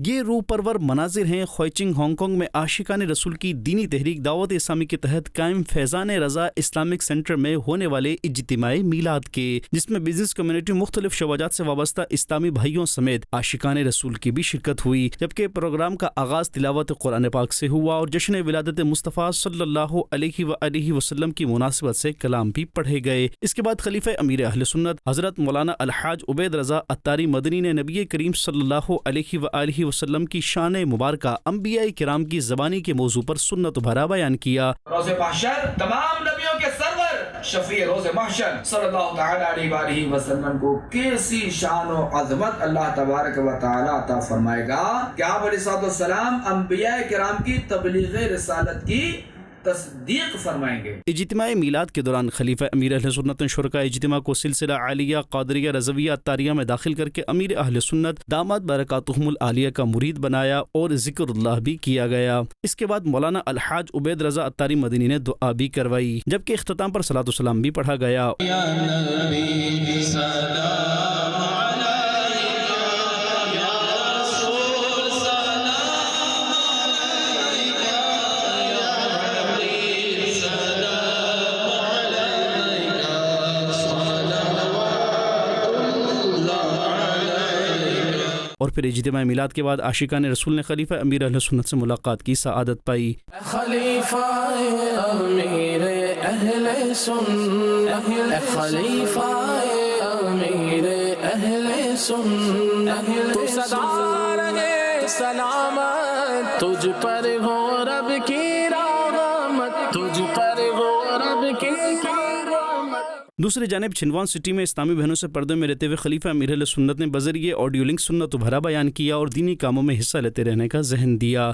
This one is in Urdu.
یہ روح پرور مناظر ہیں خوائچنگ ہانگ کانگ میں عاشقان رسول کی دینی تحریک دعوت اسلامی کے تحت قائم فیضان رضا اسلامک سینٹر میں ہونے والے اجتماعی میلاد کے، جس میں بزنس کمیونٹی مختلف شعبات سے وابستہ اسلامی بھائیوں سمیت عاشقان رسول کی بھی شرکت ہوئی، جبکہ پروگرام کا آغاز تلاوت قرآن پاک سے ہوا اور جشن ولادت مصطفیٰ صلی اللہ علیہ وآلہ وسلم کی مناسبت سے کلام بھی پڑھے گئے۔ اس کے بعد خلیفہ امیر اہل سنت حضرت مولانا الحاج عبید رضا عطاری مدنی نے نبی کریم صلی اللہ علیہ وآلہ وسلم کی شان مبارکہ انبیاء کرام کی زبانی کے موضوع پر سنت بھرا بیان کیا۔ روز محشر تمام نبیوں کے سرور شفیع روز محشر صلی اللہ تعالی علیہ وآلہ وسلم کو کیسی شان و عظمت اللہ تبارک و تعالی عطا فرمائے گا کہ آپ علیہ السلام انبیاء کرام کی تبلیغ رسالت کی تصدیق فرمائیں گے۔ اجتماع میلاد کے دوران خلیفہ امیر اہل سنت نے شرکاء اجتماع کو سلسلہ عالیہ قادریہ رضویہ عطاریہ میں داخل کر کے امیر اہل سنت داماد برکاتہم العالیہ کا مرید بنایا اور ذکر اللہ بھی کیا گیا۔ اس کے بعد مولانا الحاج عبید رضا عطاری مدنی نے دعا بھی کروائی، جبکہ اختتام پر صلاۃ و سلام بھی پڑھا گیا۔ اور پھر اجتماع میلاد کے بعد عاشقان رسول نے خلیفہ امیر اہل سنت سے ملاقات کی سعادت پائی۔ خلیفہ امیر اہل سنت، خلیفہ امیر اہل سنت، تو سدا رہے سلامت، تجھ پر ہو رب کی رحمت، تجھ پر ہو رب کی رحمت۔ دوسری جانب چھندوان سٹی میں اسلامی بہنوں سے پردے میں رہتے ہوئے خلیفہ امیر اہل سنت نے بذریعہ آڈیو لنک سنت بھرا بیان کیا اور دینی کاموں میں حصہ لیتے رہنے کا ذہن دیا۔